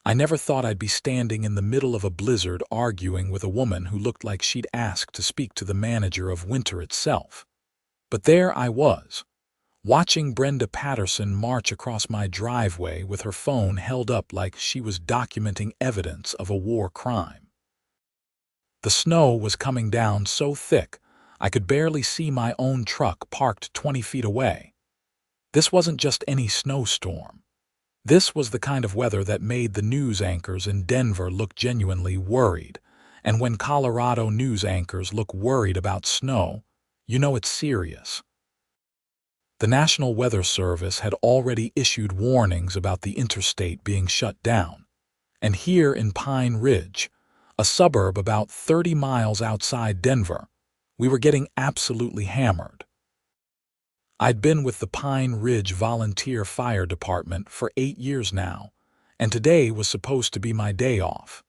I never thought I'd be standing in the middle of a blizzard arguing with a woman who looked like she'd asked to speak to the manager of winter itself. But there I was, watching Brenda Patterson march across my driveway with her phone held up like she was documenting evidence of a war crime. The snow was coming down so thick I could barely see my own truck parked 20 feet away. This wasn't just any snowstorm. This was the kind of weather that made the news anchors in Denver look genuinely worried, and when Colorado news anchors look worried about snow, you know it's serious. The National Weather Service had already issued warnings about the interstate being shut down, and here in Pine Ridge, a suburb about 30 miles outside Denver, we were getting absolutely hammered. I'd been with the Pine Ridge Volunteer Fire Department for 8 years now, and today was supposed to be my day off.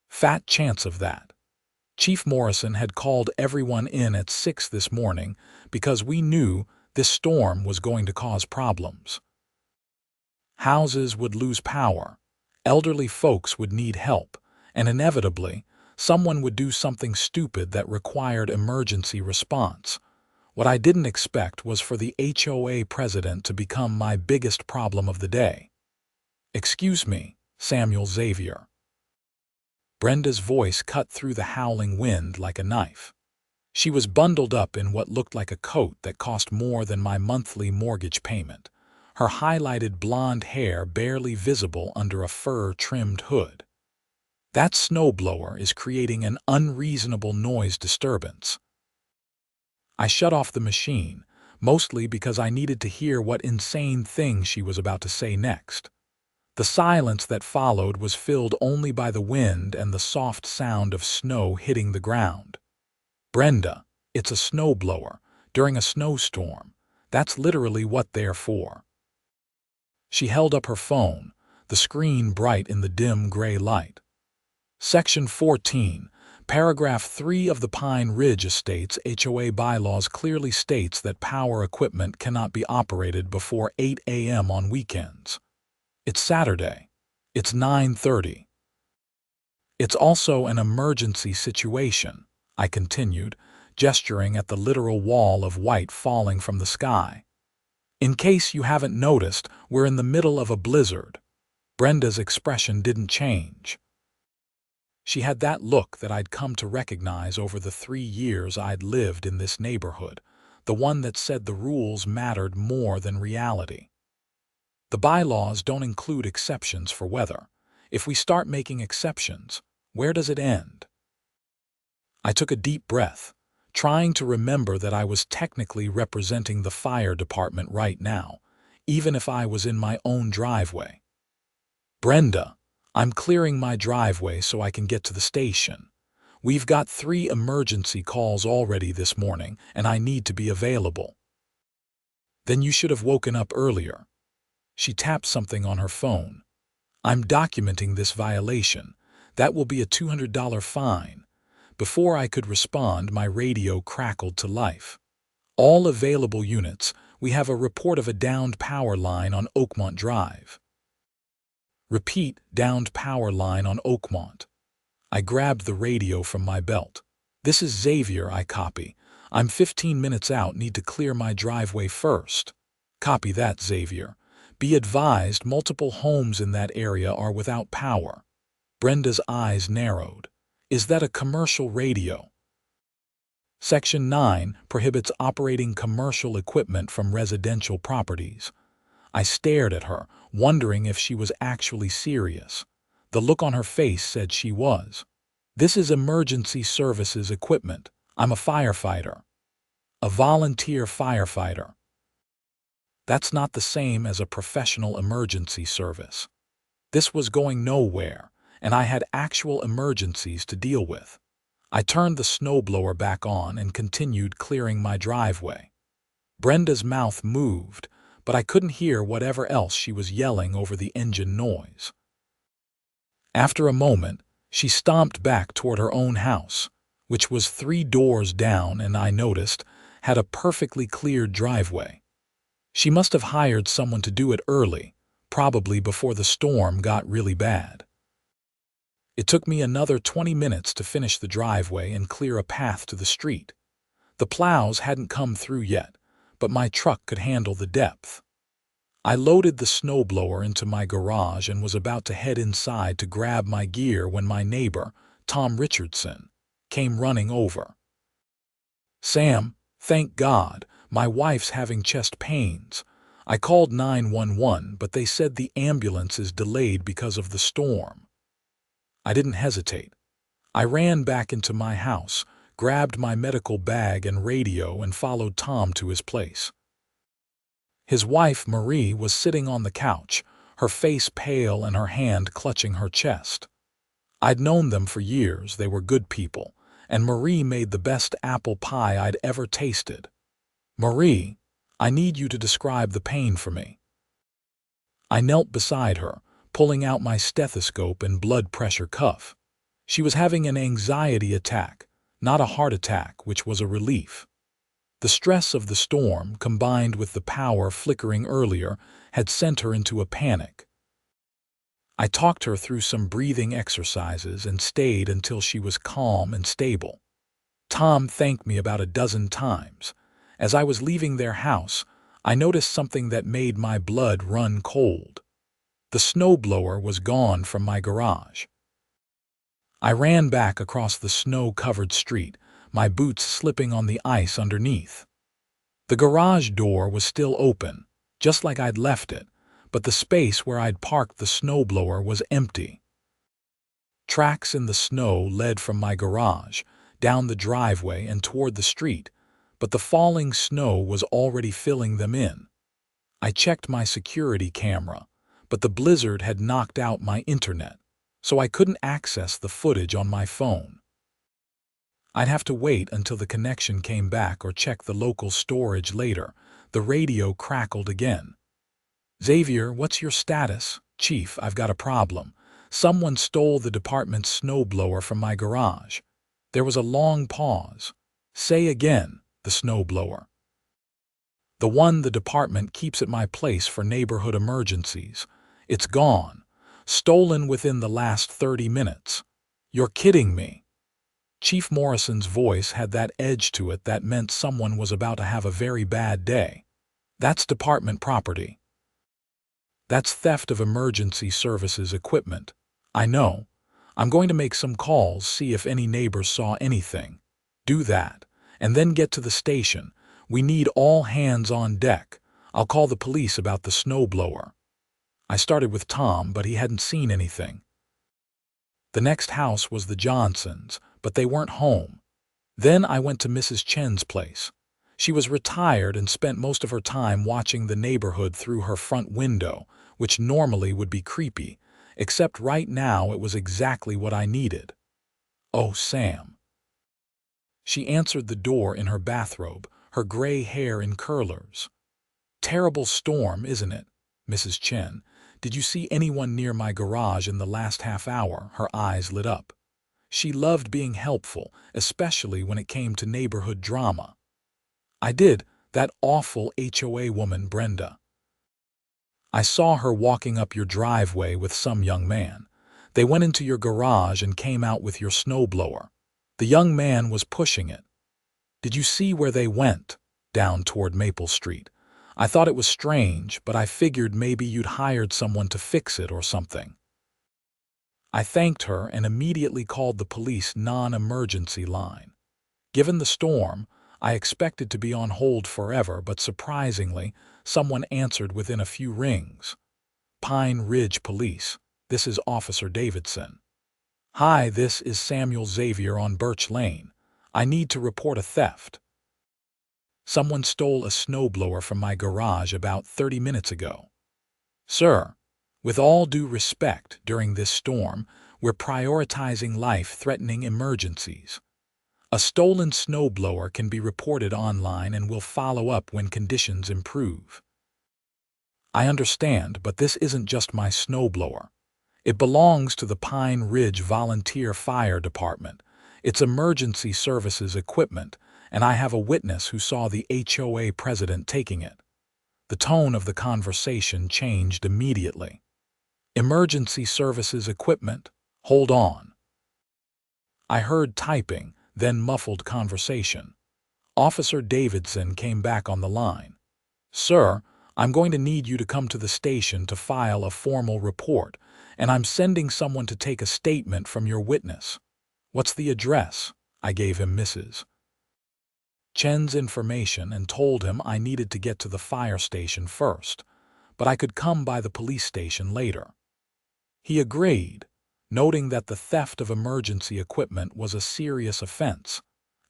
Fat chance of that. Chief Morrison had called everyone in at 6 this morning because we knew this storm was going to cause problems. Houses would lose power, elderly folks would need help, and inevitably, someone would do something stupid that required emergency response. What I didn't expect was for the HOA president to become my biggest problem of the day. "Excuse me, Samuel Xavier." Brenda's voice cut through the howling wind like a knife. She was bundled up in what looked like a coat that cost more than my monthly mortgage payment, her highlighted blonde hair barely visible under a fur-trimmed hood. "That snowblower is creating an unreasonable noise disturbance." I shut off the machine, mostly because I needed to hear what insane thing she was about to say next. The silence that followed was filled only by the wind and the soft sound of snow hitting the ground. "Brenda, it's a snowblower. During a snowstorm. That's literally what they're for." She held up her phone, the screen bright in the dim gray light. Section 14. Paragraph 3 of the Pine Ridge Estates HOA bylaws clearly states that power equipment cannot be operated before 8 a.m. on weekends. It's Saturday. It's 9:30. "It's also an emergency situation," I continued, gesturing at the literal wall of white falling from the sky. "In case you haven't noticed, we're in the middle of a blizzard." Brenda's expression didn't change. She had that look that I'd come to recognize over the 3 years I'd lived in this neighborhood, the one that said the rules mattered more than reality. The bylaws don't include exceptions for weather. If we start making exceptions, where does it end? I took a deep breath, trying to remember that I was technically representing the fire department right now, even if I was in my own driveway. "Brenda, I'm clearing my driveway so I can get to the station. We've got 3 emergency calls already this morning, and I need to be available." "Then you should have woken up earlier." She tapped something on her phone. "I'm documenting this violation. That will be a $200 fine." Before I could respond, my radio crackled to life. "All available units, we have a report of a downed power line on Oakmont Drive." "Repeat, downed power line on Oakmont." I grabbed the radio from my belt. "This is Xavier," I copy. "I'm 15 minutes out, need to clear my driveway first." "Copy that, Xavier. Be advised multiple homes in that area are without power." Brenda's eyes narrowed. "Is that a commercial radio?" Section 9 prohibits operating commercial equipment from residential properties. I stared at her, wondering if she was actually serious. The look on her face said she was. "This is emergency services equipment. I'm a firefighter." "A volunteer firefighter." That's not the same as a professional emergency service. This was going nowhere, and I had actual emergencies to deal with. I turned the snowblower back on and continued clearing my driveway. Brenda's mouth moved, but I couldn't hear whatever else she was yelling over the engine noise. After a moment, she stomped back toward her own house, which was 3 doors down and, I noticed, had a perfectly cleared driveway. She must have hired someone to do it early, probably before the storm got really bad. It took me another 20 minutes to finish the driveway and clear a path to the street. The plows hadn't come through yet, but my truck could handle the depth. I loaded the snowblower into my garage and was about to head inside to grab my gear when my neighbor, Tom Richardson, came running over. "Sam, thank God, my wife's having chest pains. I called 911, but they said the ambulance is delayed because of the storm." I didn't hesitate. I ran back into my house, grabbed my medical bag and radio, and followed Tom to his place. His wife, Marie, was sitting on the couch, her face pale and her hand clutching her chest. I'd known them for years, they were good people, and Marie made the best apple pie I'd ever tasted. "Marie, I need you to describe the pain for me." I knelt beside her, pulling out my stethoscope and blood pressure cuff. She was having an anxiety attack, not a heart attack, which was a relief. The stress of the storm, combined with the power flickering earlier, had sent her into a panic. I talked her through some breathing exercises and stayed until she was calm and stable. Tom thanked me about a dozen times. As I was leaving their house, I noticed something that made my blood run cold. The snowblower was gone from my garage. I ran back across the snow-covered street, my boots slipping on the ice underneath. The garage door was still open, just like I'd left it, but the space where I'd parked the snowblower was empty. Tracks in the snow led from my garage, down the driveway and toward the street, but the falling snow was already filling them in. I checked my security camera, but the blizzard had knocked out my internet, so I couldn't access the footage on my phone. I'd have to wait until the connection came back or check the local storage later. The radio crackled again. "Xavier, what's your status?" "Chief, I've got a problem. Someone stole the department's snowblower from my garage." There was a long pause. "Say again." "The snowblower. The one the department keeps at my place for neighborhood emergencies. It's gone. Stolen within the last 30 minutes. "You're kidding me." Chief Morrison's voice had that edge to it that meant someone was about to have a very bad day. "That's department property. That's theft of emergency services equipment." "I know. I'm going to make some calls, see if any neighbors saw anything." "Do that, and then get to the station. We need all hands on deck. I'll call the police about the snowblower." I started with Tom, but he hadn't seen anything. The next house was the Johnsons, but they weren't home. Then I went to Mrs. Chen's place. She was retired and spent most of her time watching the neighborhood through her front window, which normally would be creepy, except right now it was exactly what I needed. "Oh, Sam." She answered the door in her bathrobe, her gray hair in curlers. "Terrible storm, isn't it, Mrs. Chen? Did you see anyone near my garage in the last half hour?" Her eyes lit up. She loved being helpful, especially when it came to neighborhood drama. "I did, that awful HOA woman, Brenda. I saw her walking up your driveway with some young man. They went into your garage and came out with your snowblower. The young man was pushing it. Did you see where they went?" "Down toward Maple Street. I thought it was strange, but I figured maybe you'd hired someone to fix it or something." I thanked her and immediately called the police non-emergency line. Given the storm, I expected to be on hold forever, but surprisingly, someone answered within a few rings. "Pine Ridge Police. This is Officer Davidson." "Hi, this is Samuel Xavier on Birch Lane. I need to report a theft. Someone stole a snowblower from my garage about 30 minutes ago." "Sir, with all due respect, during this storm, we're prioritizing life-threatening emergencies. A stolen snowblower can be reported online and we'll follow up when conditions improve." "I understand, but this isn't just my snowblower. It belongs to the Pine Ridge Volunteer Fire Department. It's emergency services equipment, and I have a witness who saw the HOA president taking it." The tone of the conversation changed immediately. "Emergency services equipment? Hold on. I heard typing, then muffled conversation. Officer Davidson came back on the line. "Sir, I'm going to need you to come to the station to file a formal report, and I'm sending someone to take a statement from your witness." "What's the address?" I gave him Mrs. Chen's information and told him I needed to get to the fire station first, but I could come by the police station later. He agreed, noting that the theft of emergency equipment was a serious offense,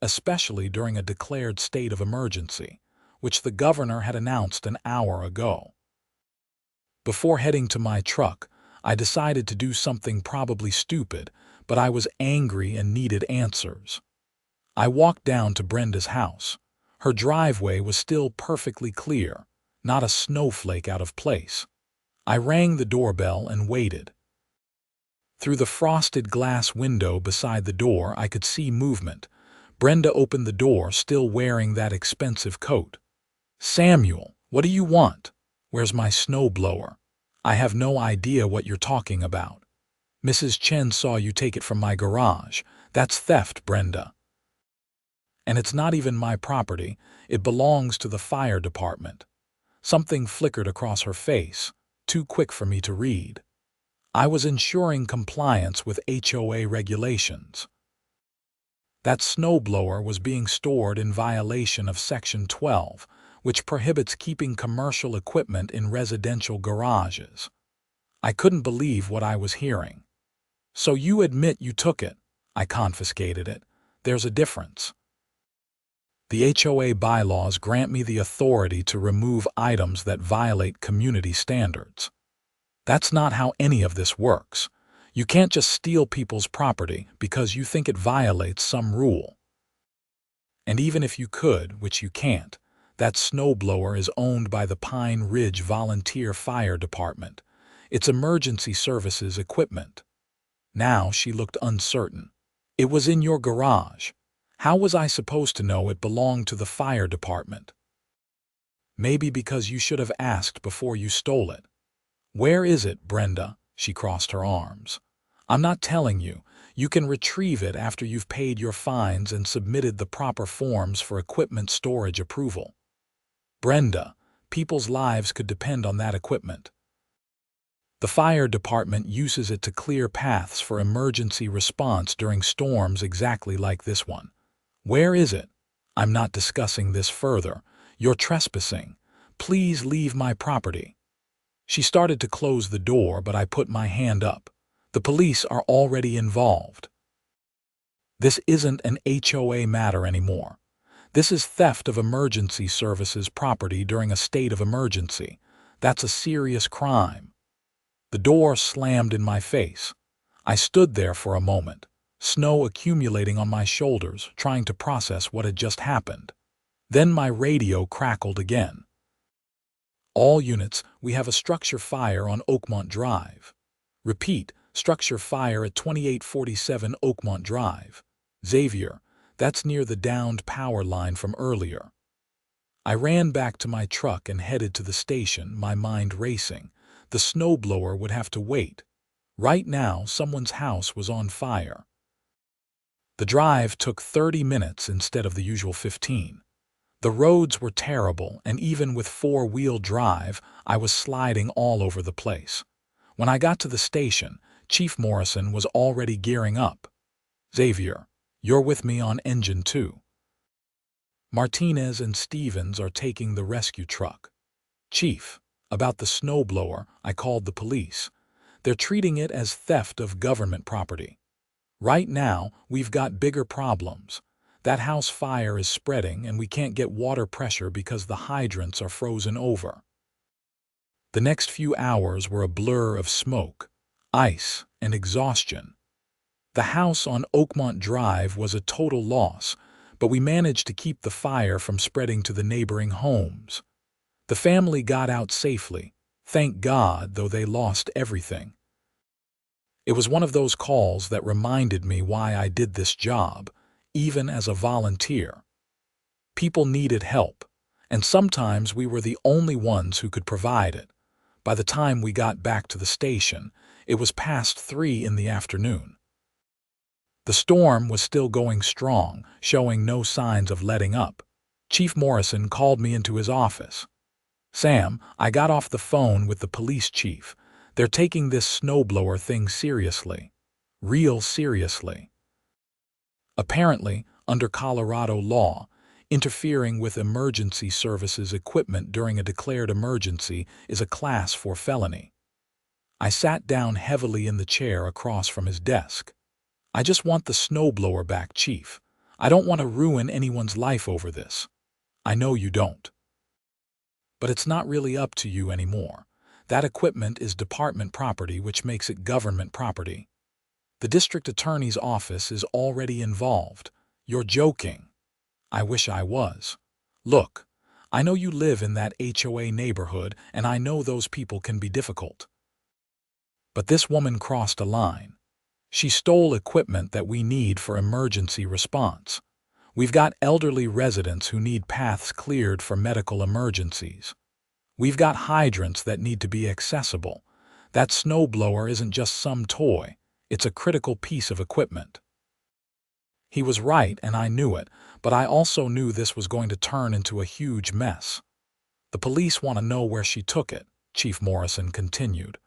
especially during a declared state of emergency, which the governor had announced an hour ago. Before heading to my truck, I decided to do something probably stupid, but I was angry and needed answers. I walked down to Brenda's house. Her driveway was still perfectly clear, not a snowflake out of place. I rang the doorbell and waited. Through the frosted glass window beside the door, I could see movement. Brenda opened the door, still wearing that expensive coat. "Samuel, what do you want? Where's my snowblower?" "I have no idea what you're talking about. Mrs. Chen saw you take it from my garage. That's theft, Brenda. And it's not even my property. It belongs to the fire department." Something flickered across her face, too quick for me to read. I was ensuring compliance with HOA regulations. That snowblower was being stored in violation of Section 12, which prohibits keeping commercial equipment in residential garages. I couldn't believe what I was hearing. "So you admit you took it?" "I confiscated it. There's a difference. The HOA bylaws grant me the authority to remove items that violate community standards. That's not how any of this works. You can't just steal people's property because you think it violates some rule. And even if you could, which you can't, that snowblower is owned by the Pine Ridge Volunteer Fire Department. It's emergency services equipment." Now she looked uncertain. "It was in your garage. How was I supposed to know it belonged to the fire department?" "Maybe because you should have asked before you stole it." "Where is it, Brenda?" She crossed her arms. "I'm not telling you. You can retrieve it after you've paid your fines and submitted the proper forms for equipment storage approval." "Brenda, people's lives could depend on that equipment. The fire department uses it to clear paths for emergency response during storms exactly like this one." "Where is it?" "I'm not discussing this further. You're trespassing. Please leave my property." She started to close the door, but I put my hand up. "The police are already involved. This isn't an HOA matter anymore. This is theft of emergency services property during a state of emergency. That's a serious crime." The door slammed in my face. I stood there for a moment, snow accumulating on my shoulders, trying to process what had just happened. Then my radio crackled again. "All units, we have a structure fire on Oakmont Drive. Repeat, structure fire at 2847 Oakmont Drive. Xavier, that's near the downed power line from earlier." I ran back to my truck and headed to the station, my mind racing. The snowblower would have to wait. Right now, someone's house was on fire. The drive took 30 minutes instead of the usual 15. The roads were terrible, and even with four-wheel drive, I was sliding all over the place. When I got to the station, Chief Morrison was already gearing up. "Xavier, you're with me on engine 2. Martinez and Stevens are taking the rescue truck." "Chief, about the snowblower, I called the police. They're treating it as theft of government property. Right now, we've got bigger problems. That house fire is spreading and we can't get water pressure because the hydrants are frozen over." The next few hours were a blur of smoke, ice, and exhaustion. The house on Oakmont Drive was a total loss, but we managed to keep the fire from spreading to the neighboring homes. The family got out safely, thank God, though they lost everything. It was one of those calls that reminded me why I did this job, even as a volunteer. People needed help, and sometimes we were the only ones who could provide it. By the time we got back to the station, it was past 3 in the afternoon. The storm was still going strong, showing no signs of letting up. Chief Morrison called me into his office. "Sam, I got off the phone with the police chief. They're taking this snowblower thing seriously. Real seriously. Apparently, under Colorado law, interfering with emergency services equipment during a declared emergency is a Class 4 felony." I sat down heavily in the chair across from his desk. "I just want the snowblower back, Chief. I don't want to ruin anyone's life over this. I know you don't. But it's not really up to you anymore. That equipment is department property, which makes it government property. The district attorney's office is already involved. You're joking." I wish I was. "Look, I know you live in that HOA neighborhood, and I know those people can be difficult. But this woman crossed a line. She stole equipment that we need for emergency response. We've got elderly residents who need paths cleared for medical emergencies. We've got hydrants that need to be accessible. That snowblower isn't just some toy. It's a critical piece of equipment." He was right, and I knew it, but I also knew this was going to turn into a huge mess. "The police want to know where she took it," Chief Morrison continued.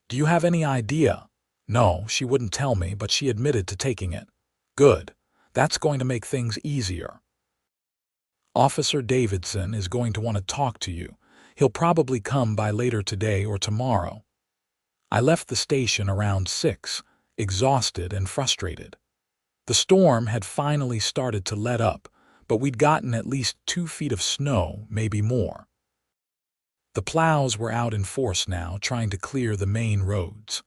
"Do you have any idea?" "No, she wouldn't tell me, but she admitted to taking it." "Good. That's going to make things easier. Officer Davidson is going to want to talk to you. He'll probably come by later today or tomorrow." I left the station around 6, exhausted and frustrated. The storm had finally started to let up, but we'd gotten at least 2 feet of snow, maybe more. The plows were out in force now, trying to clear the main roads.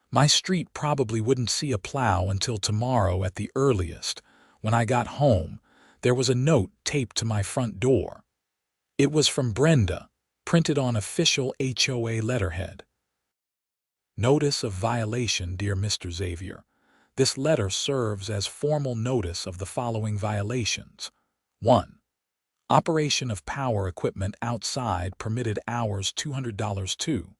My street probably wouldn't see a plow until tomorrow at the earliest. When I got home, there was a note taped to my front door. It was from Brenda, printed on official HOA letterhead. "Notice of violation, dear Mr. Xavier. This letter serves as formal notice of the following violations. 1. Operation of power equipment outside permitted hours $200. 2.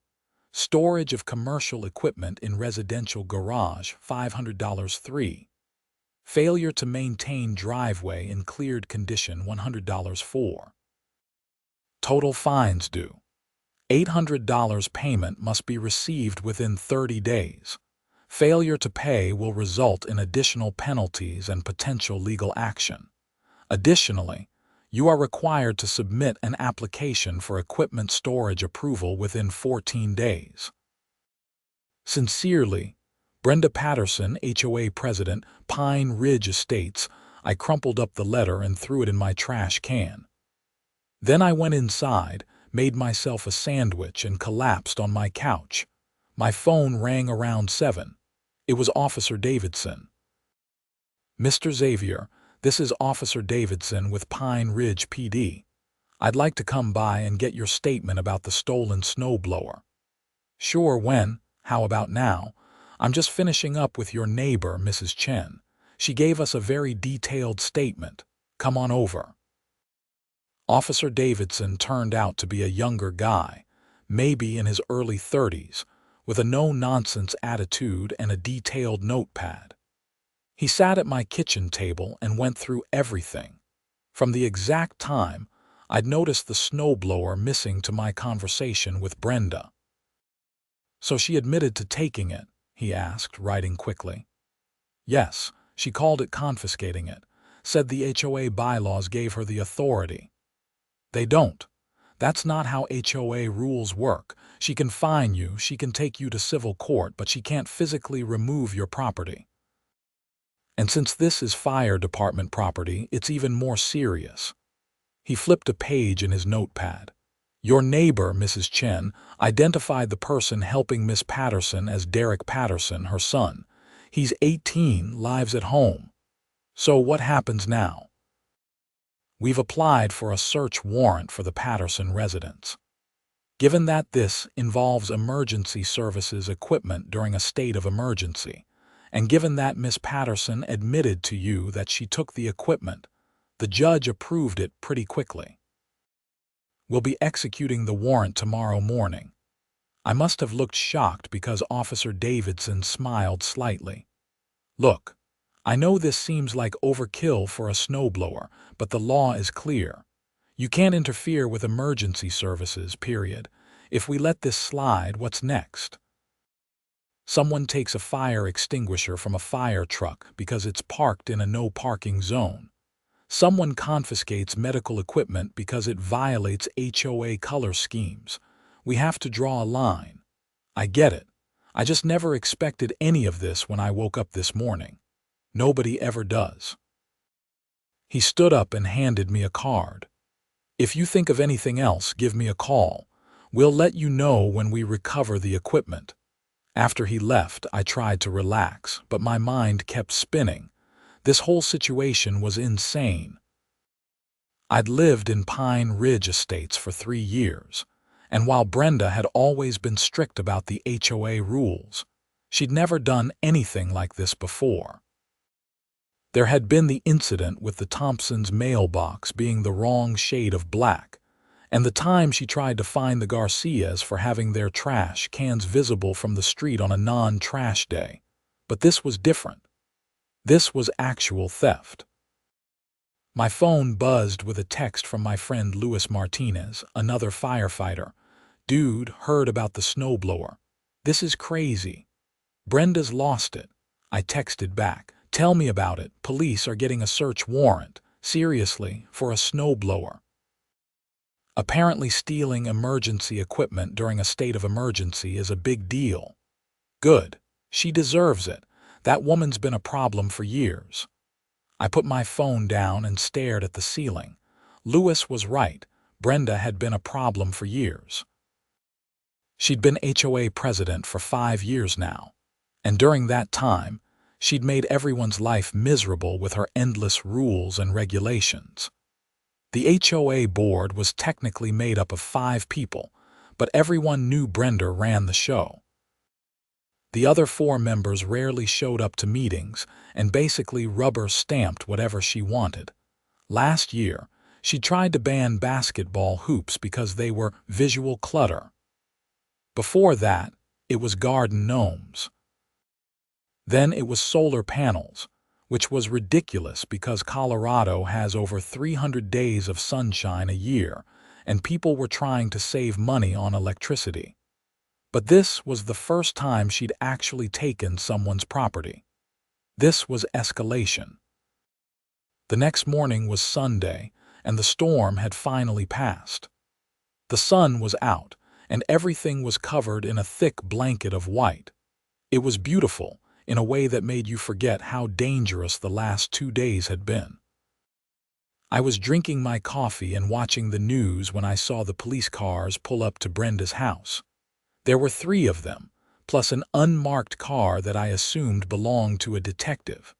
Storage of commercial equipment in residential garage $500. 3. Failure to maintain driveway in cleared condition $100. 4. Total fines due. $800 payment must be received within 30 days. Failure to pay will result in additional penalties and potential legal action. Additionally, you are required to submit an application for equipment storage approval within 14 days. Sincerely, Brenda Patterson, HOA President, Pine Ridge Estates." I crumpled up the letter and threw it in my trash can. Then I went inside, made myself a sandwich, and collapsed on my couch. My phone rang around 7. It was Officer Davidson. "Mr. Xavier, this is Officer Davidson with Pine Ridge PD. I'd like to come by and get your statement about the stolen snowblower." "Sure, when? How about now? I'm just finishing up with your neighbor, Mrs. Chen. She gave us a very detailed statement. Come on over." Officer Davidson turned out to be a younger guy, maybe in his early 30s, with a no-nonsense attitude and a detailed notepad. He sat at my kitchen table and went through everything. From the exact time I'd noticed the snowblower missing to my conversation with Brenda. "So she admitted to taking it?" he asked, writing quickly. "Yes, she called it confiscating it. Said the HOA bylaws gave her the authority." "They don't. That's not how HOA rules work. She can fine you, she can take you to civil court, but she can't physically remove your property. And since this is fire department property, it's even more serious." He flipped a page in his notepad. "Your neighbor, Mrs. Chen, identified the person helping Miss Patterson as Derek Patterson, her son. He's 18, lives at home. So what happens now?" "We've applied for a search warrant for the Patterson residence. Given that this involves emergency services equipment during a state of emergency, and given that Miss Patterson admitted to you that she took the equipment, the judge approved it pretty quickly. We'll be executing the warrant tomorrow morning." I must have looked shocked because Officer Davidson smiled slightly. "Look, I know this seems like overkill for a snowblower, but the law is clear. You can't interfere with emergency services, period. If we let this slide, what's next? Someone takes a fire extinguisher from a fire truck because it's parked in a no parking zone. Someone confiscates medical equipment because it violates HOA color schemes. We have to draw a line. I get it. I just never expected any of this when I woke up this morning. Nobody ever does. He stood up and handed me a card. If you think of anything else, give me a call. We'll let you know when we recover the equipment. After he left, I tried to relax, but my mind kept spinning. This whole situation was insane. I'd lived in Pine Ridge Estates for 3 years, and while Brenda had always been strict about the HOA rules, she'd never done anything like this before. There had been the incident with the Thompsons' mailbox being the wrong shade of black, and the time she tried to fine the Garcias for having their trash cans visible from the street on a non-trash day. But this was different. This was actual theft. My phone buzzed with a text from my friend Luis Martinez, another firefighter. "Dude, heard about the snowblower. This is crazy. Brenda's lost it." I texted back. "Tell me about it. Police are getting a search warrant. Seriously, for a snowblower." Apparently stealing emergency equipment during a state of emergency is a big deal. Good. She deserves it. That woman's been a problem for years. I put my phone down and stared at the ceiling. Lewis was right. Brenda had been a problem for years. She'd been HOA president for 5 years now, and during that time, she'd made everyone's life miserable with her endless rules and regulations. The HOA board was technically made up of 5 people, but everyone knew Brenda ran the show. The other 4 members rarely showed up to meetings and basically rubber-stamped whatever she wanted. Last year, she tried to ban basketball hoops because they were visual clutter. Before that, it was garden gnomes. Then it was solar panels, which was ridiculous because Colorado has over 300 days of sunshine a year, and people were trying to save money on electricity. But this was the first time she'd actually taken someone's property. This was escalation. The next morning was Sunday, and the storm had finally passed. The sun was out, and everything was covered in a thick blanket of white. It was beautiful, in a way that made you forget how dangerous the last 2 days had been. I was drinking my coffee and watching the news when I saw the police cars pull up to Brenda's house. There were 3 of them, plus an unmarked car that I assumed belonged to a detective.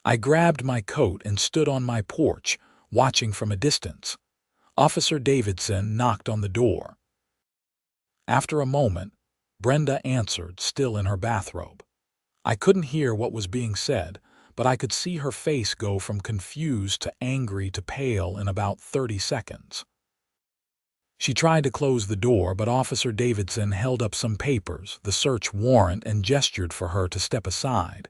I grabbed my coat and stood on my porch, watching from a distance. Officer Davidson knocked on the door. After a moment, Brenda answered, still in her bathrobe. I couldn't hear what was being said, but I could see her face go from confused to angry to pale in about 30 seconds. She tried to close the door, but Officer Davidson held up some papers, the search warrant, and gestured for her to step aside.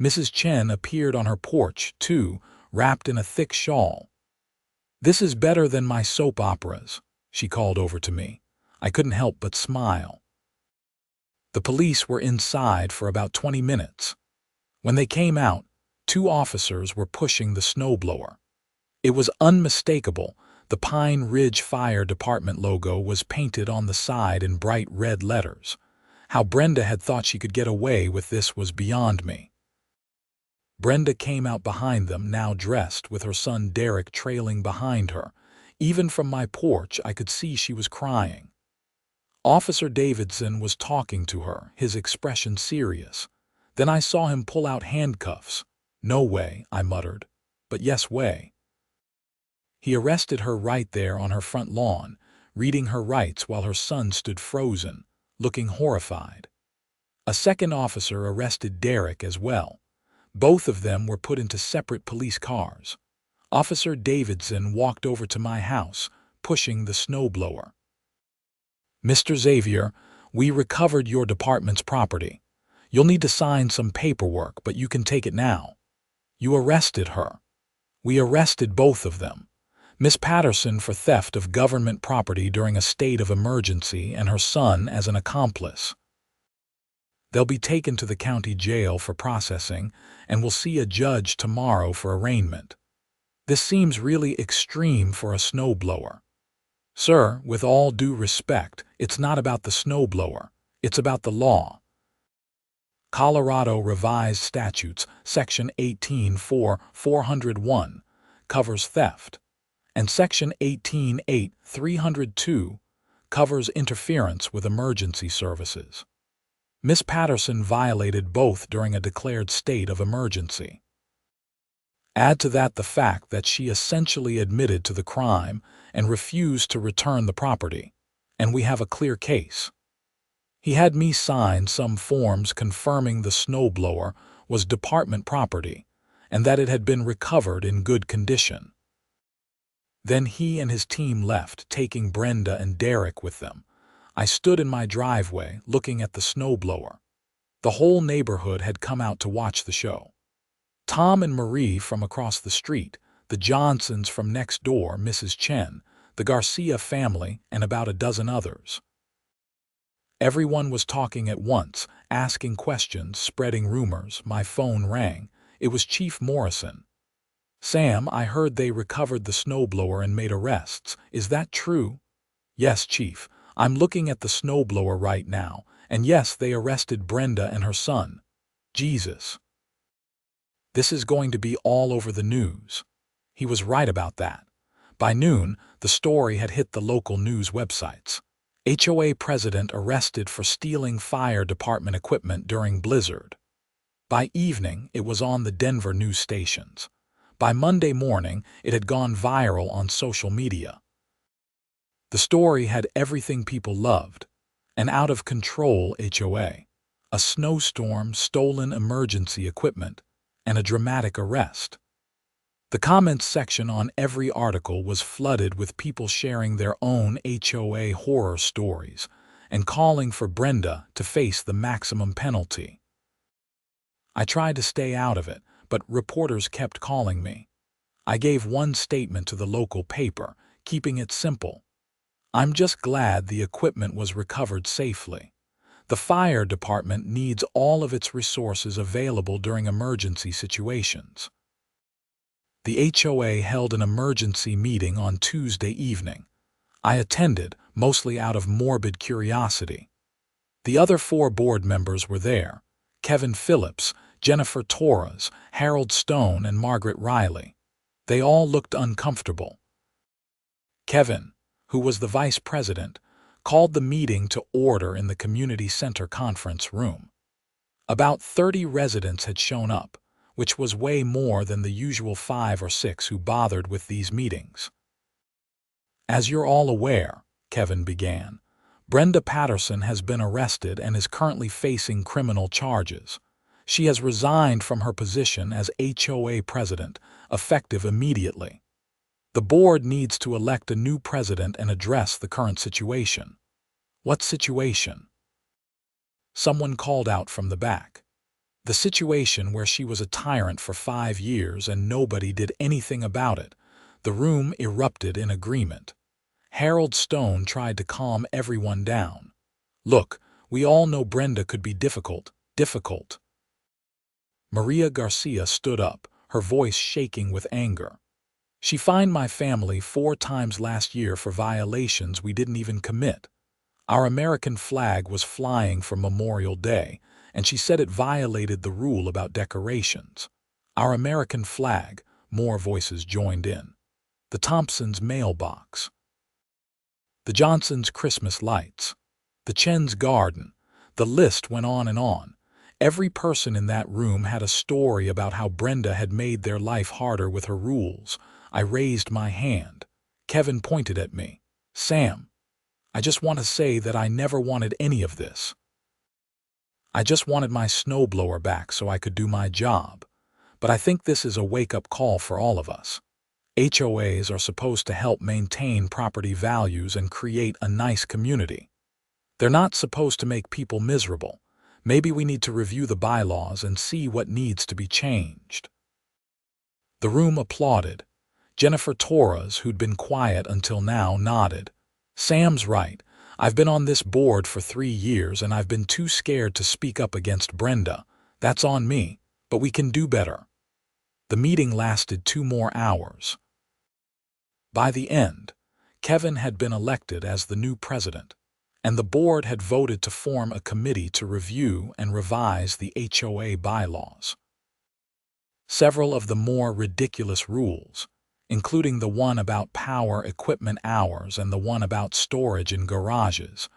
Mrs. Chen appeared on her porch, too, wrapped in a thick shawl. "This is better than my soap operas," she called over to me. I couldn't help but smile. The police were inside for about 20 minutes. When they came out, 2 officers were pushing the snowblower. It was unmistakable. The Pine Ridge Fire Department logo was painted on the side in bright red letters. How Brenda had thought she could get away with this was beyond me. Brenda came out behind them, now dressed, with her son Derek trailing behind her. Even from my porch, I could see she was crying. Officer Davidson was talking to her, his expression serious. Then I saw him pull out handcuffs. "No way," I muttered. "But yes way." He arrested her right there on her front lawn, reading her rights while her son stood frozen, looking horrified. A second officer arrested Derek as well. Both of them were put into separate police cars. Officer Davidson walked over to my house, pushing the snowblower. "Mr. Xavier, we recovered your department's property. You'll need to sign some paperwork, but you can take it now." You arrested her. We arrested both of them. Miss Patterson for theft of government property during a state of emergency and her son as an accomplice. They'll be taken to the county jail for processing and will see a judge tomorrow for arraignment. This seems really extreme for a snowblower. Sir, with all due respect, it's not about the snowblower. It's about the law. Colorado Revised Statutes, Section 18.4.401, covers theft, and Section 18.8.302 covers interference with emergency services. Miss Patterson violated both during a declared state of emergency. Add to that the fact that she essentially admitted to the crime and refused to return the property, and we have a clear case. He had me sign some forms confirming the snowblower was department property and that it had been recovered in good condition. Then he and his team left, taking Brenda and Derek with them. I stood in my driveway looking at the snowblower. The whole neighborhood had come out to watch the show. Tom and Marie from across the street, the Johnsons from next door, Mrs. Chen, the Garcia family, and about a dozen others. Everyone was talking at once, asking questions, spreading rumors. My phone rang. It was Chief Morrison. Sam, I heard they recovered the snowblower and made arrests. Is that true? Yes, Chief. I'm looking at the snowblower right now, and yes, they arrested Brenda and her son. Jesus. This is going to be all over the news. He was right about that. By noon, the story had hit the local news websites. HOA president arrested for stealing fire department equipment during blizzard. By evening, it was on the Denver news stations. By Monday morning, it had gone viral on social media. The story had everything people loved: an out-of-control HOA, a snowstorm, stolen emergency equipment, and a dramatic arrest. The comments section on every article was flooded with people sharing their own HOA horror stories and calling for Brenda to face the maximum penalty. I tried to stay out of it, but reporters kept calling me. I gave one statement to the local paper, keeping it simple. I'm just glad the equipment was recovered safely. The fire department needs all of its resources available during emergency situations. The HOA held an emergency meeting on Tuesday evening. I attended, mostly out of morbid curiosity. The other 4 board members were there: Kevin Phillips, Jennifer Torres, Harold Stone, and Margaret Riley. They all looked uncomfortable. Kevin, who was the vice president, called the meeting to order in the community center conference room. About 30 residents had shown up, which was way more than the usual 5 or 6 who bothered with these meetings. As you're all aware, Kevin began, Brenda Patterson has been arrested and is currently facing criminal charges. She has resigned from her position as HOA president, effective immediately. The board needs to elect a new president and address the current situation. What situation? Someone called out from the back. The situation where she was a tyrant for 5 years and nobody did anything about it. The room erupted in agreement. Harold Stone tried to calm everyone down. Look, we all know Brenda could be difficult. Maria Garcia stood up, her voice shaking with anger. She fined my family 4 times last year for violations we didn't even commit. Our American flag was flying for Memorial Day, and she said it violated the rule about decorations. Our American flag, more voices joined in. The Thompsons' mailbox. The Johnsons' Christmas lights. The Chen's garden. The list went on and on. Every person in that room had a story about how Brenda had made their life harder with her rules. I raised my hand. Kevin pointed at me. Sam, I just want to say that I never wanted any of this. I just wanted my snowblower back so I could do my job. But I think this is a wake-up call for all of us. HOAs are supposed to help maintain property values and create a nice community. They're not supposed to make people miserable. Maybe we need to review the bylaws and see what needs to be changed. The room applauded. Jennifer Torres, who'd been quiet until now, nodded. Sam's right. I've been on this board for 3 years and I've been too scared to speak up against Brenda. That's on me, but we can do better. The meeting lasted 2 more hours. By the end, Kevin had been elected as the new president, and the board had voted to form a committee to review and revise the HOA bylaws. Several of the more ridiculous rules, including the one about power equipment hours and the one about storage in garages,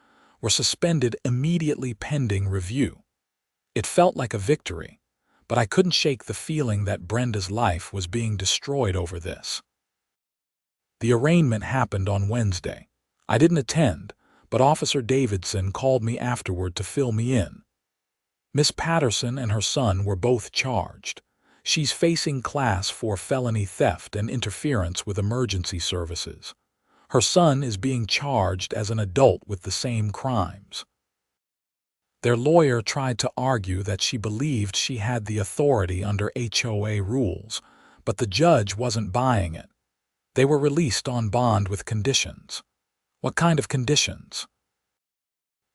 were suspended immediately pending review. It felt like a victory, but I couldn't shake the feeling that Brenda's life was being destroyed over this. The arraignment happened on Wednesday. I didn't attend, but Officer Davidson called me afterward to fill me in. Miss Patterson and her son were both charged. She's facing class for felony theft and interference with emergency services. Her son is being charged as an adult with the same crimes. Their lawyer tried to argue that she believed she had the authority under HOA rules, but the judge wasn't buying it. They were released on bond with conditions. What kind of conditions?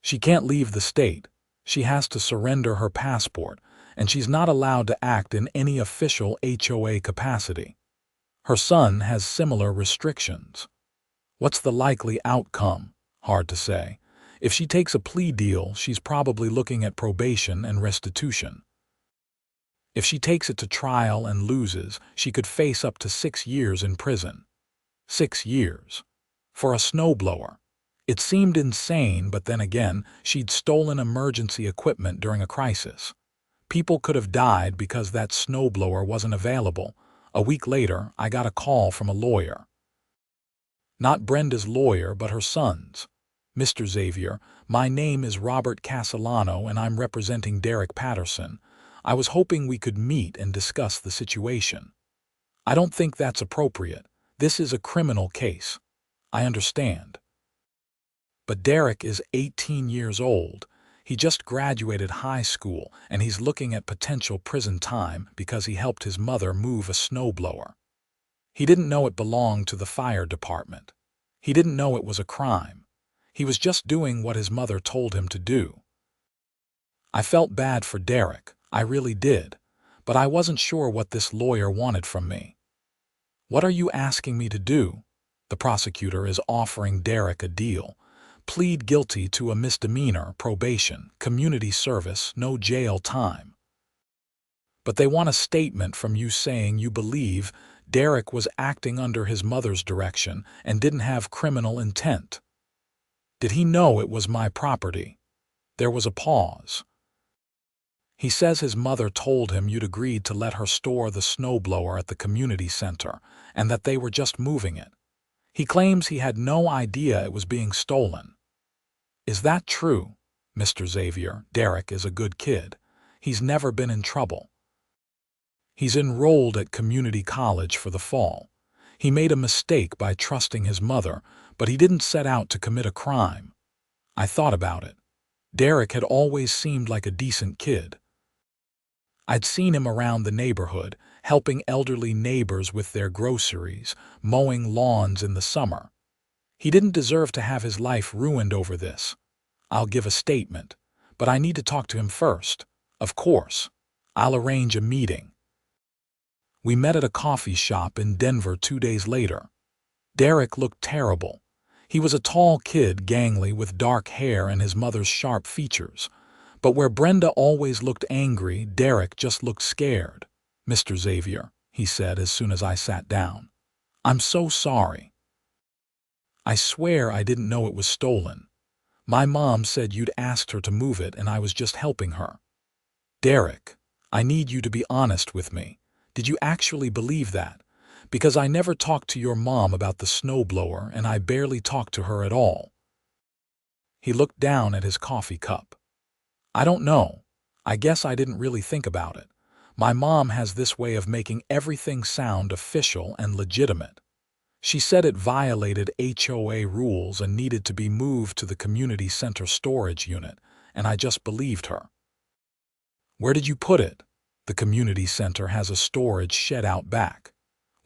She can't leave the state. She has to surrender her passport, and she's not allowed to act in any official HOA capacity. Her son has similar restrictions. What's the likely outcome? Hard to say. If she takes a plea deal, she's probably looking at probation and restitution. If she takes it to trial and loses, she could face up to 6 years in prison. 6 years. For a snowblower. It seemed insane, but then again, she'd stolen emergency equipment during a crisis. People could have died because that snowblower wasn't available. A week later, I got a call from a lawyer. Not Brenda's lawyer, but her son's. Mr. Xavier, my name is Robert Castellano and I'm representing Derek Patterson. I was hoping we could meet and discuss the situation. I don't think that's appropriate. This is a criminal case. I understand. But Derek is 18 years old. He just graduated high school and he's looking at potential prison time because he helped his mother move a snowblower. He didn't know it belonged to the fire department. He didn't know it was a crime. He was just doing what his mother told him to do. I felt bad for Derek, I really did, but I wasn't sure what this lawyer wanted from me. What are you asking me to do? The prosecutor is offering Derek a deal. Plead guilty to a misdemeanor, probation, community service, no jail time. But they want a statement from you saying you believe Derek was acting under his mother's direction and didn't have criminal intent. Did he know it was my property? There was a pause. He says his mother told him you'd agreed to let her store the snowblower at the community center and that they were just moving it. He claims he had no idea it was being stolen. Is that true, Mr. Xavier? Derek is a good kid. He's never been in trouble. He's enrolled at community college for the fall. He made a mistake by trusting his mother, but he didn't set out to commit a crime. I thought about it. Derek had always seemed like a decent kid. I'd seen him around the neighborhood, helping elderly neighbors with their groceries, mowing lawns in the summer. He didn't deserve to have his life ruined over this. I'll give a statement, but I need to talk to him first. Of course. I'll arrange a meeting. We met at a coffee shop in Denver 2 days later. Derek looked terrible. He was a tall kid, gangly, with dark hair and his mother's sharp features. But where Brenda always looked angry, Derek just looked scared. Mr. Xavier, he said as soon as I sat down. I'm so sorry. I swear I didn't know it was stolen. My mom said you'd asked her to move it and I was just helping her. Derek, I need you to be honest with me. Did you actually believe that? Because I never talked to your mom about the snowblower and I barely talked to her at all. He looked down at his coffee cup. I don't know. I guess I didn't really think about it. My mom has this way of making everything sound official and legitimate. She said it violated HOA rules and needed to be moved to the community center storage unit, and I just believed her. Where did you put it? The community center has a storage shed out back.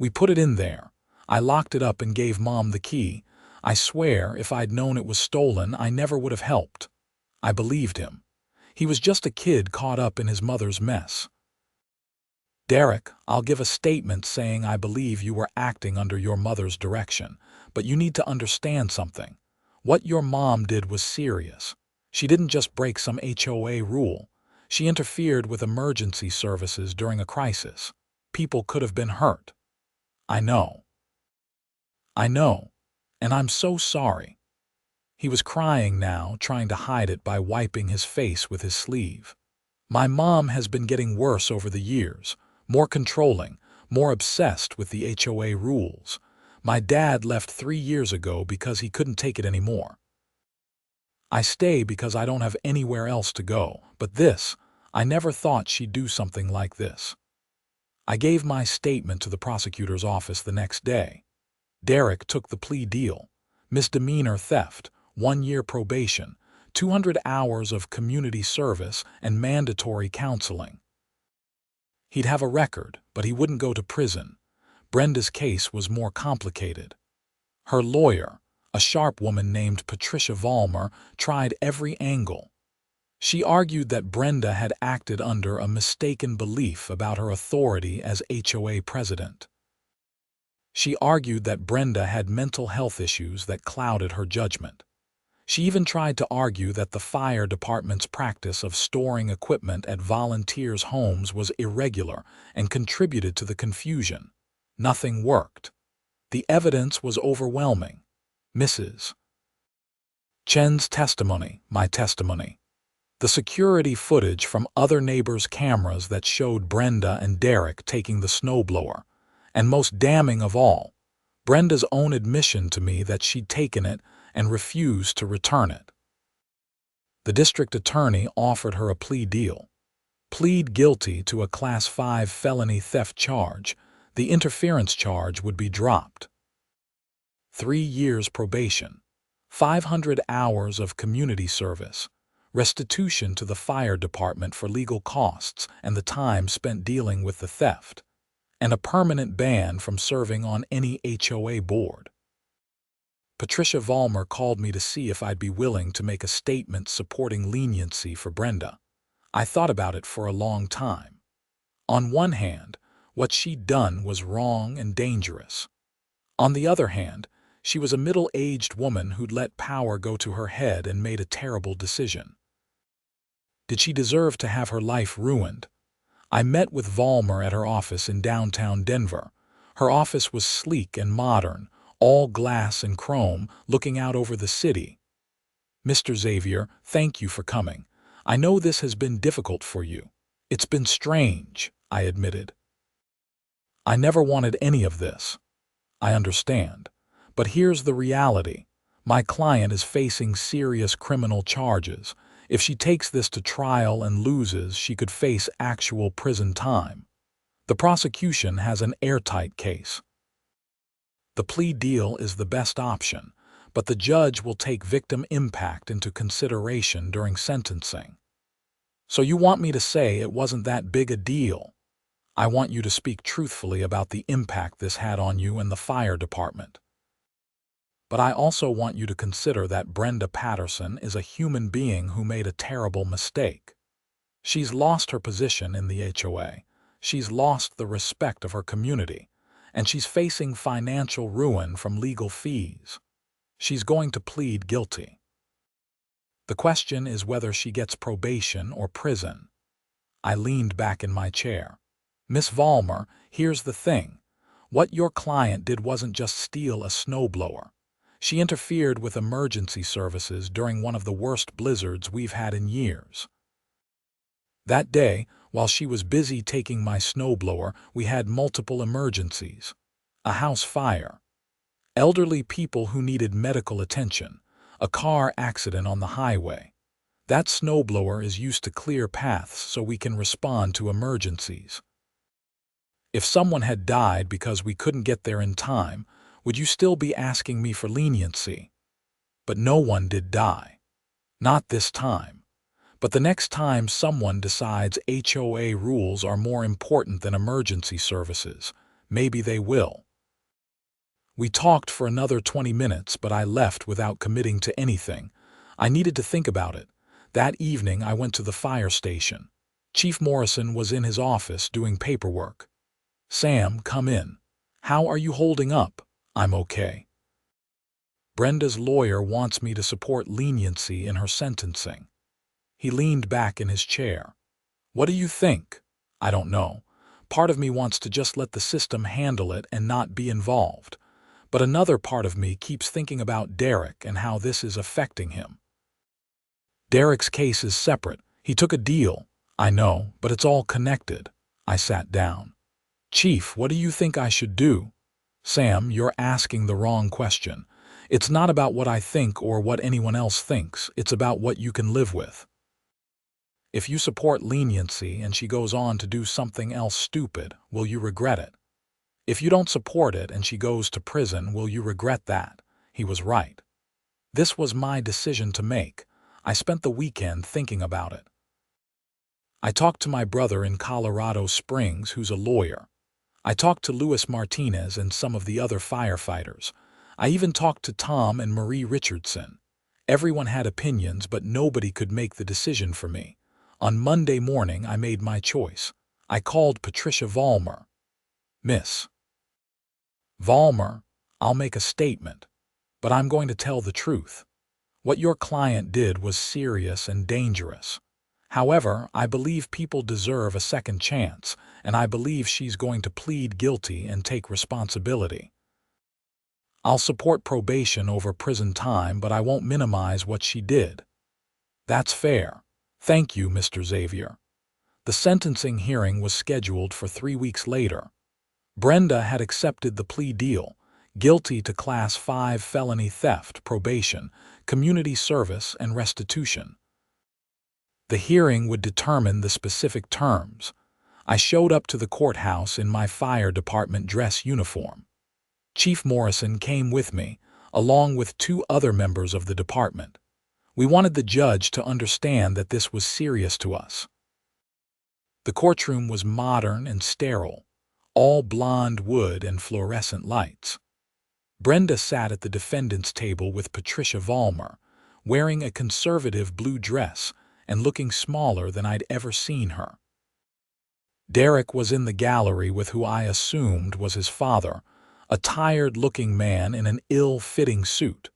We put it in there. I locked it up and gave Mom the key. I swear, if I'd known it was stolen, I never would have helped. I believed him. He was just a kid caught up in his mother's mess. Derek, I'll give a statement saying I believe you were acting under your mother's direction, but you need to understand something. What your mom did was serious. She didn't just break some HOA rule. She interfered with emergency services during a crisis. People could have been hurt. I know. I know. And I'm so sorry. He was crying now, trying to hide it by wiping his face with his sleeve. My mom has been getting worse over the years, more controlling, more obsessed with the HOA rules. My dad left 3 years ago because he couldn't take it anymore. I stay because I don't have anywhere else to go, but I never thought she'd do something like this. I gave my statement to the prosecutor's office the next day. Derek took the plea deal. Misdemeanor theft, 1 year probation, 200 hours of community service, and mandatory counseling. He'd have a record, but he wouldn't go to prison. Brenda's case was more complicated. Her lawyer, a sharp woman named Patricia Vollmer, tried every angle. She argued that Brenda had acted under a mistaken belief about her authority as HOA president. She argued that Brenda had mental health issues that clouded her judgment. She even tried to argue that the fire department's practice of storing equipment at volunteers' homes was irregular and contributed to the confusion. Nothing worked. The evidence was overwhelming. Mrs. Chen's testimony, my testimony. The security footage from other neighbors' cameras that showed Brenda and Derek taking the snowblower. And most damning of all, Brenda's own admission to me that she'd taken it and refused to return it. The district attorney offered her a plea deal. Plead guilty to a Class 5 felony theft charge. The interference charge would be dropped. 3 years probation, 500 hours of community service, restitution to the fire department for legal costs and the time spent dealing with the theft, and a permanent ban from serving on any HOA board. Patricia Vollmer called me to see if I'd be willing to make a statement supporting leniency for Brenda. I thought about it for a long time. On one hand, what she'd done was wrong and dangerous. On the other hand, she was a middle-aged woman who'd let power go to her head and made a terrible decision. Did she deserve to have her life ruined? I met with Vollmer at her office in downtown Denver. Her office was sleek and modern, all glass and chrome, looking out over the city. Mr. Xavier, thank you for coming. I know this has been difficult for you. It's been strange, I admitted. I never wanted any of this. I understand. But here's the reality. My client is facing serious criminal charges. If she takes this to trial and loses, she could face actual prison time. The prosecution has an airtight case. The plea deal is the best option, but the judge will take victim impact into consideration during sentencing. So you want me to say it wasn't that big a deal? I want you to speak truthfully about the impact this had on you and the fire department. But I also want you to consider that Brenda Patterson is a human being who made a terrible mistake. She's lost her position in the HOA. She's lost the respect of her community. And she's facing financial ruin from legal fees. She's going to plead guilty. The question is whether she gets probation or prison. I leaned back in my chair. Miss Vollmer, here's the thing. What your client did wasn't just steal a snowblower. She interfered with emergency services during one of the worst blizzards we've had in years. That day, while she was busy taking my snowblower, we had multiple emergencies. A house fire, elderly people who needed medical attention, a car accident on the highway. That snowblower is used to clear paths so we can respond to emergencies. If someone had died because we couldn't get there in time, would you still be asking me for leniency? But no one did die. Not this time. But the next time someone decides HOA rules are more important than emergency services, Maybe they will. We talked for another 20 minutes, but I left without committing to anything. I needed to think about it. That evening, I went to the fire station. Chief Morrison was in his office doing paperwork. "Sam, come in. How are you holding up?" "I'm okay." "Brenda's lawyer wants me to support leniency in her sentencing." He leaned back in his chair. "What do you think?" "I don't know. Part of me wants to just let the system handle it and not be involved. But another part of me keeps thinking about Derek and how this is affecting him." "Derek's case is separate. He took a deal." "I know, but it's all connected." I sat down. "Chief, what do you think I should do?" "Sam, you're asking the wrong question. It's not about what I think or what anyone else thinks. It's about what you can live with. If you support leniency and she goes on to do something else stupid, will you regret it? If you don't support it and she goes to prison, will you regret that?" He was right. This was my decision to make. I spent the weekend thinking about it. I talked to my brother in Colorado Springs, who's a lawyer. I talked to Luis Martinez and some of the other firefighters. I even talked to Tom and Marie Richardson. Everyone had opinions, but nobody could make the decision for me. On Monday morning, I made my choice. I called Patricia Vollmer. "Miss Vollmer, I'll make a statement, but I'm going to tell the truth. What your client did was serious and dangerous. However, I believe people deserve a second chance, and I believe she's going to plead guilty and take responsibility. I'll support probation over prison time, but I won't minimize what she did." "That's fair. Thank you, Mr. Xavier." The sentencing hearing was scheduled for 3 weeks later. Brenda had accepted the plea deal, guilty to Class 5 felony theft, probation, community service, and restitution. The hearing would determine the specific terms. I showed up to the courthouse in my fire department dress uniform. Chief Morrison came with me, along with 2 other members of the department. We wanted the judge to understand that this was serious to us. The courtroom was modern and sterile, all blonde wood and fluorescent lights. Brenda sat at the defendant's table with Patricia Vollmer, wearing a conservative blue dress and looking smaller than I'd ever seen her. Derek was in the gallery with who I assumed was his father, a tired-looking man in an ill-fitting suit.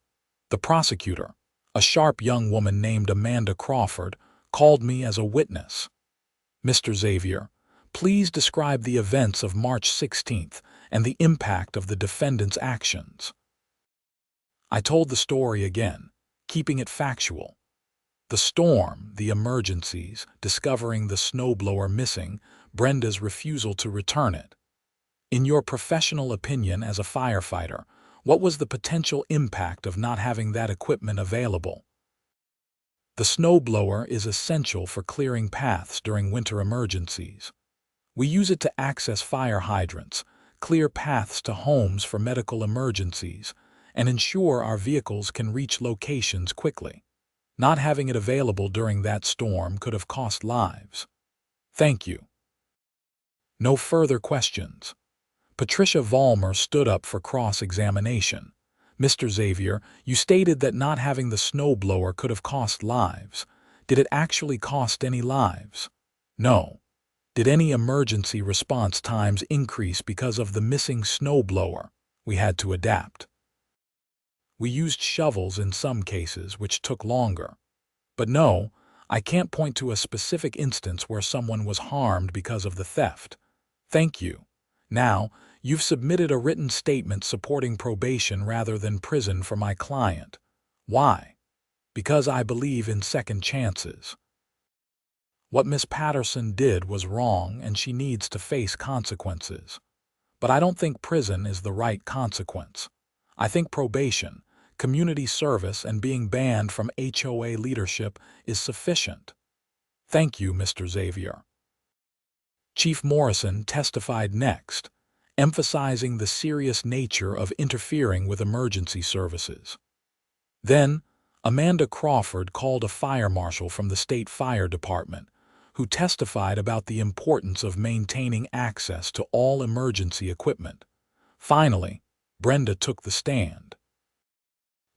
The prosecutor, a sharp young woman named Amanda Crawford, called me as a witness. "Mr. Xavier, please describe the events of March 16th and the impact of the defendant's actions." I told the story again, keeping it factual. The storm, the emergencies, discovering the snowblower missing, Brenda's refusal to return it. In your professional opinion as a firefighter, what was the potential impact of not having that equipment available? The snowblower is essential for clearing paths during winter emergencies. We use it to access fire hydrants, clear paths to homes for medical emergencies, and ensure our vehicles can reach locations quickly. Not having it available during that storm could have cost lives. Thank you. No further questions. Patricia Vollmer stood up for cross-examination. "Mr. Xavier, you stated that not having the snowblower could have cost lives. Did it actually cost any lives?" "No." "Did any emergency response times increase because of the missing snowblower?" "We had to adapt. We used shovels in some cases, which took longer. But no, I can't point to a specific instance where someone was harmed because of the theft." "Thank you. Now, you've submitted a written statement supporting probation rather than prison for my client. Why?" "Because I believe in second chances. What Miss Patterson did was wrong and she needs to face consequences. But I don't think prison is the right consequence. I think probation, community service, and being banned from HOA leadership is sufficient." "Thank you, Mr. Xavier." Chief Morrison testified next, emphasizing the serious nature of interfering with emergency services. Then, Amanda Crawford called a fire marshal from the state fire department, who testified about the importance of maintaining access to all emergency equipment. Finally, Brenda took the stand.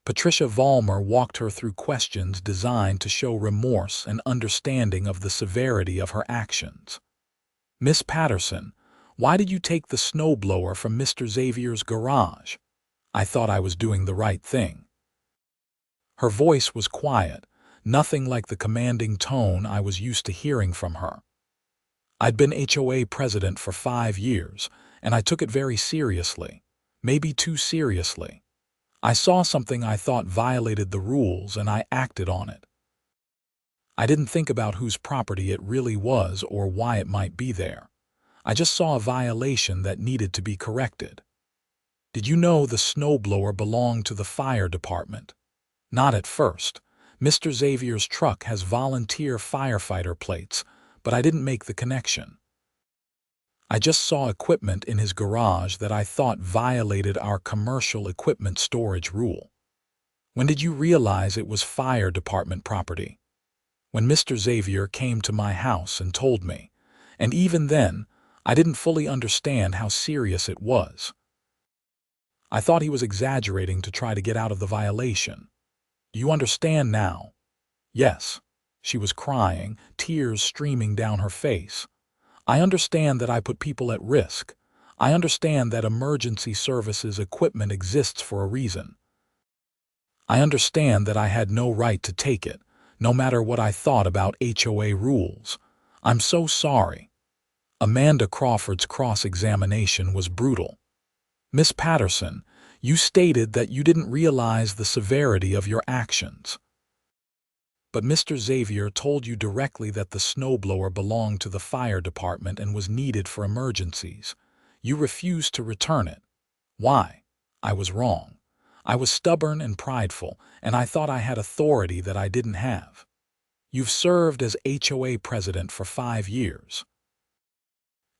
Patricia Vollmer walked her through questions designed to show remorse and understanding of the severity of her actions. "Miss Patterson, why did you take the snowblower from Mr. Xavier's garage?" "I thought I was doing the right thing." Her voice was quiet, nothing like the commanding tone I was used to hearing from her. "I'd been HOA president for 5 years, and I took it very seriously, maybe too seriously. I saw something I thought violated the rules, and I acted on it. I didn't think about whose property it really was or why it might be there. I just saw a violation that needed to be corrected." "Did you know the snowblower belonged to the fire department?" "Not at first. Mr. Xavier's truck has volunteer firefighter plates, but I didn't make the connection. I just saw equipment in his garage that I thought violated our commercial equipment storage rule." "When did you realize it was fire department property?" "When Mr. Xavier came to my house and told me, and even then, I didn't fully understand how serious it was. I thought he was exaggerating to try to get out of the violation. Do you understand now?" "Yes." She was crying, tears streaming down her face. "I understand that I put people at risk. I understand that emergency services equipment exists for a reason. I understand that I had no right to take it, no matter what I thought about HOA rules. I'm so sorry." Amanda Crawford's cross-examination was brutal. "Miss Patterson, you stated that you didn't realize the severity of your actions. But Mr. Xavier told you directly that the snowblower belonged to the fire department and was needed for emergencies. You refused to return it. Why?" "I was wrong. I was stubborn and prideful, and I thought I had authority that I didn't have." "You've served as HOA president for 5 years.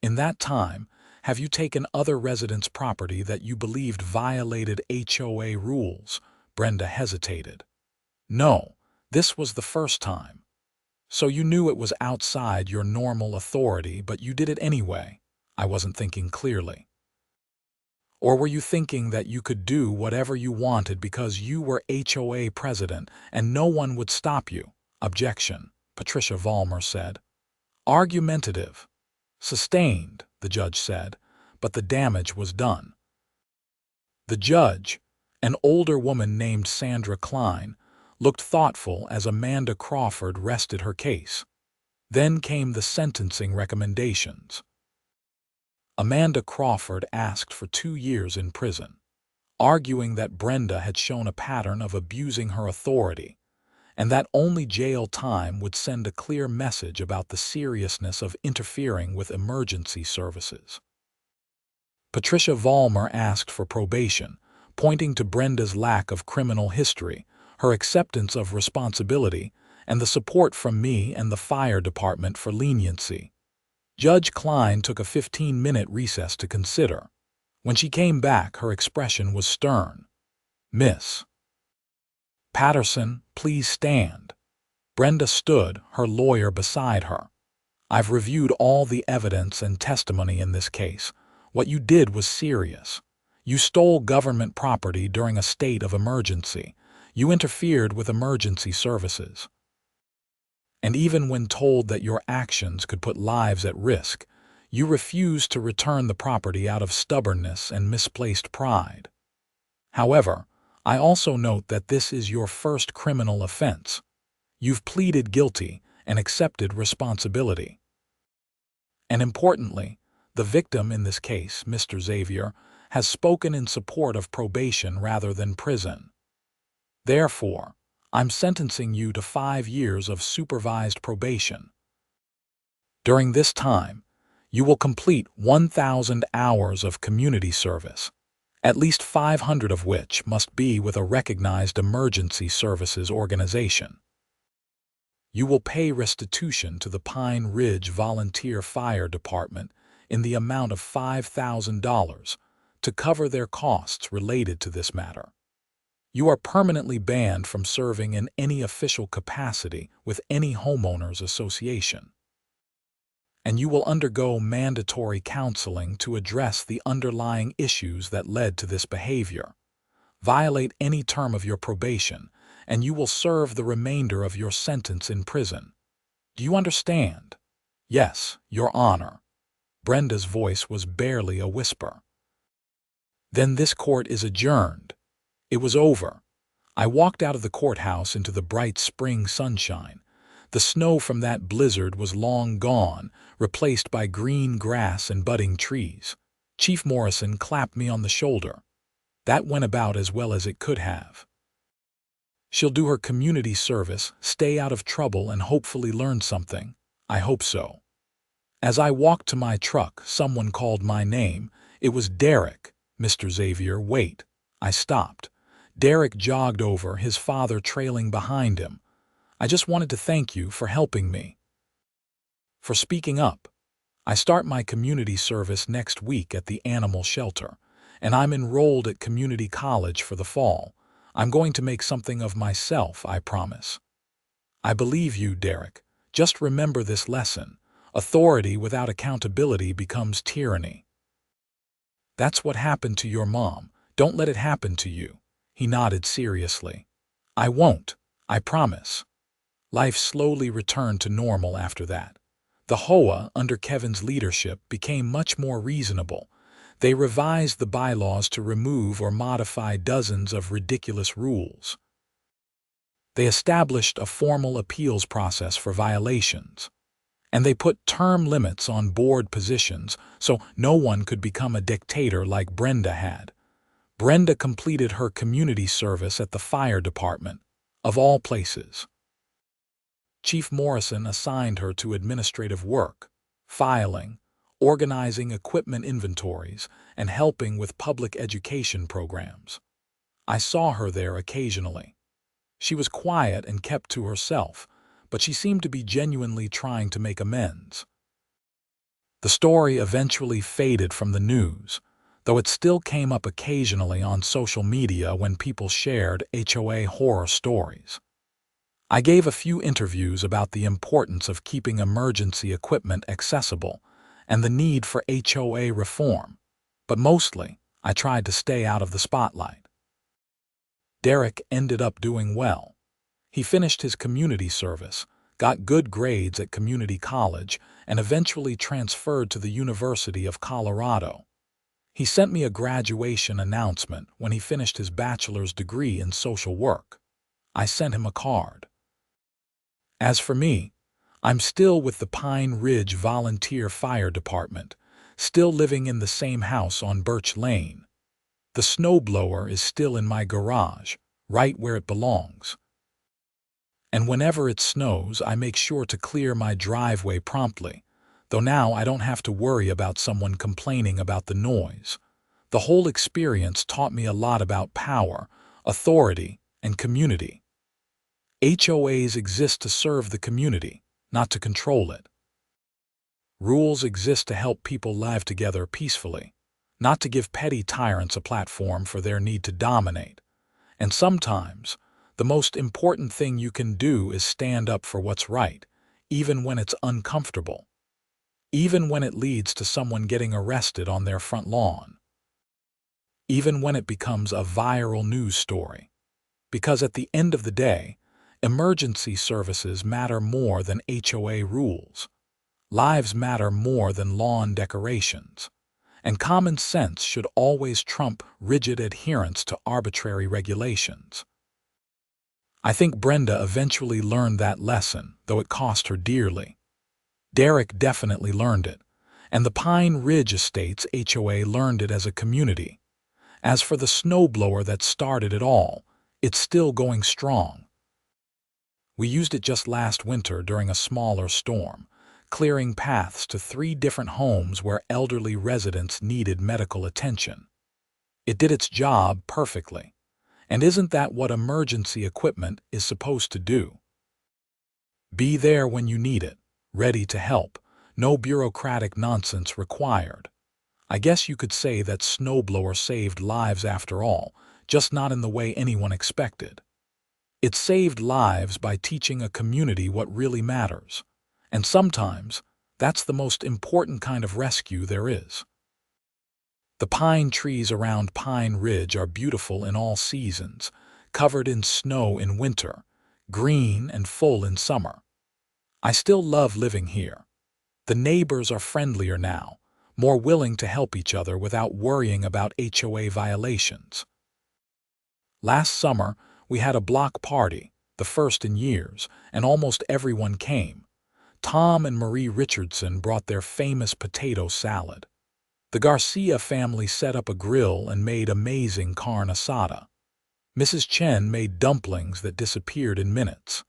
In that time, have you taken other residents' property that you believed violated HOA rules?" Brenda hesitated. "No, this was the first time." "So you knew it was outside your normal authority, but you did it anyway?" I wasn't thinking clearly. "Or were you thinking that you could do whatever you wanted because you were HOA president and no one would stop you?" "Objection," Patricia Vollmer said. "Argumentative." "Sustained," the judge said, but the damage was done. The judge, an older woman named Sandra Klein, looked thoughtful as Amanda Crawford rested her case. Then came the sentencing recommendations. Amanda Crawford asked for 2 years in prison, arguing that Brenda had shown a pattern of abusing her authority, and that only jail time would send a clear message about the seriousness of interfering with emergency services. Patricia Vollmer asked for probation, pointing to Brenda's lack of criminal history, her acceptance of responsibility, and the support from me and the fire department for leniency. Judge Klein took a 15-minute recess to consider. When she came back, her expression was stern. "Miss Patterson, please stand." Brenda stood, her lawyer beside her. "I've reviewed all the evidence and testimony in this case. What you did was serious. You stole government property during a state of emergency. You interfered with emergency services. And even when told that your actions could put lives at risk, you refused to return the property out of stubbornness and misplaced pride. However, I also note that this is your first criminal offense. You've pleaded guilty and accepted responsibility. And importantly, the victim in this case, Mr. Xavier, has spoken in support of probation rather than prison. Therefore, I'm sentencing you to 5 years of supervised probation. During this time, you will complete 1,000 hours of community service, at least 500 of which must be with a recognized emergency services organization. You will pay restitution to the Pine Ridge Volunteer Fire Department in the amount of $5,000 to cover their costs related to this matter. You are permanently banned from serving in any official capacity with any homeowners association. and you will undergo mandatory counseling to address the underlying issues that led to this behavior. Violate any term of your probation, and you will serve the remainder of your sentence in prison. Do you understand? Yes, Your Honor. Brenda's voice was barely a whisper. Then this court is adjourned. It was over. I walked out of the courthouse into the bright spring sunshine. The snow from that blizzard was long gone, replaced by green grass and budding trees. Chief Morrison clapped me on the shoulder. That went about as well as it could have. She'll do her community service, stay out of trouble, and hopefully learn something. I hope so. As I walked to my truck, someone called my name. It was Derek. Mr. Xavier, wait. I stopped. Derek jogged over, his father trailing behind him. I just wanted to thank you for helping me. For speaking up. I start my community service next week at the animal shelter, and I'm enrolled at community college for the fall. I'm going to make something of myself, I promise. I believe you, Derek. Just remember this lesson. Authority without accountability becomes tyranny. That's what happened to your mom. Don't let it happen to you. He nodded seriously. I won't. I promise. Life slowly returned to normal after that. The HOA, under Kevin's leadership, became much more reasonable. They revised the bylaws to remove or modify dozens of ridiculous rules. They established a formal appeals process for violations. And they put term limits on board positions so no one could become a dictator like Brenda had. Brenda completed her community service at the fire department, of all places. Chief Morrison assigned her to administrative work, filing, organizing equipment inventories, and helping with public education programs. I saw her there occasionally. She was quiet and kept to herself, but she seemed to be genuinely trying to make amends. The story eventually faded from the news, though it still came up occasionally on social media when people shared HOA horror stories. I gave a few interviews about the importance of keeping emergency equipment accessible and the need for HOA reform, but mostly I tried to stay out of the spotlight. Derek ended up doing well. He finished his community service, got good grades at community college, and eventually transferred to the University of Colorado. He sent me a graduation announcement when he finished his bachelor's degree in social work. I sent him a card. As for me, I'm still with the Pine Ridge Volunteer Fire Department, still living in the same house on Birch Lane. The snowblower is still in my garage, right where it belongs. And whenever it snows, I make sure to clear my driveway promptly, though now I don't have to worry about someone complaining about the noise. The whole experience taught me a lot about power, authority, and community. HOAs exist to serve the community, not to control it. Rules exist to help people live together peacefully, not to give petty tyrants a platform for their need to dominate. And sometimes, the most important thing you can do is stand up for what's right, even when it's uncomfortable. Even when it leads to someone getting arrested on their front lawn. Even when it becomes a viral news story. Because at the end of the day, emergency services matter more than HOA rules. Lives matter more than lawn decorations. And common sense should always trump rigid adherence to arbitrary regulations. I think Brenda eventually learned that lesson, though it cost her dearly. Derek definitely learned it, and the Pine Ridge Estates HOA learned it as a community. As for the snowblower that started it all, it's still going strong. We used it just last winter during a smaller storm, clearing paths to 3 different homes where elderly residents needed medical attention. It did its job perfectly. And isn't that what emergency equipment is supposed to do? Be there when you need it, ready to help, no bureaucratic nonsense required. I guess you could say that snowblower saved lives after all, just not in the way anyone expected. It saved lives by teaching a community what really matters. And sometimes, That's the most important kind of rescue there is. The pine trees around Pine Ridge are beautiful in all seasons, covered in snow in winter, green and full in summer. I still love living here. The neighbors are friendlier now, more willing to help each other without worrying about HOA violations. Last summer, we had a block party, the first in years, and almost everyone came. Tom and Marie Richardson brought their famous potato salad. The Garcia family set up a grill and made amazing carne asada. Mrs. Chen made dumplings that disappeared in minutes.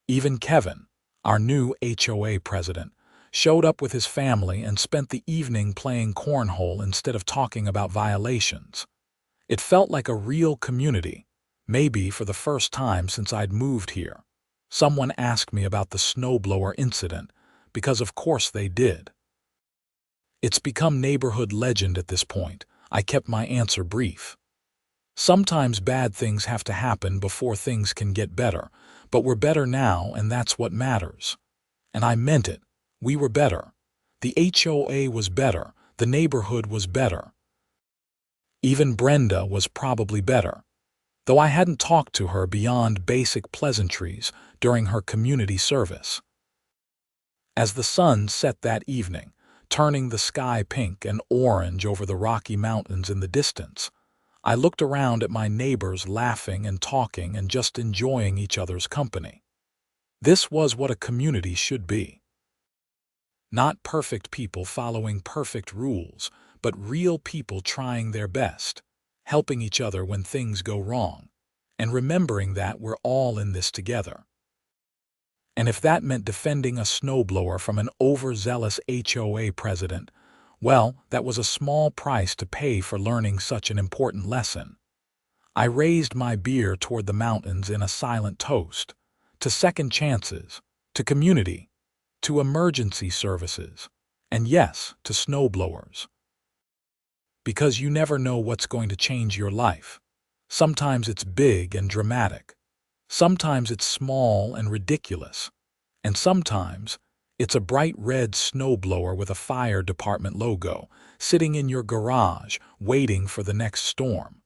Even Kevin, our new HOA president, showed up with his family and spent the evening playing cornhole instead of talking about violations. It felt like a real community, maybe for the first time since I'd moved here. Someone asked me about the snowblower incident, because of course they did. It's become neighborhood legend at this point. I kept my answer brief. Sometimes bad things have to happen before things can get better, but we're better now and that's what matters. And I meant it. We were better. The HOA was better. The neighborhood was better. Even Brenda was probably better, though I hadn't talked to her beyond basic pleasantries during her community service. As the sun set that evening, turning the sky pink and orange over the Rocky Mountains in the distance, I looked around at my neighbors laughing and talking and just enjoying each other's company. This was what a community should be. Not perfect people following perfect rules, but real people trying their best, helping each other when things go wrong, and remembering that we're all in this together. And if that meant defending a snowblower from an overzealous HOA president, well, that was a small price to pay for learning such an important lesson. I raised my beer toward the mountains in a silent toast, to second chances, to community, to emergency services, and yes, to snowblowers. Because you never know what's going to change your life. Sometimes it's big and dramatic. Sometimes it's small and ridiculous. And sometimes it's a bright red snowblower with a fire department logo, sitting in your garage, waiting for the next storm.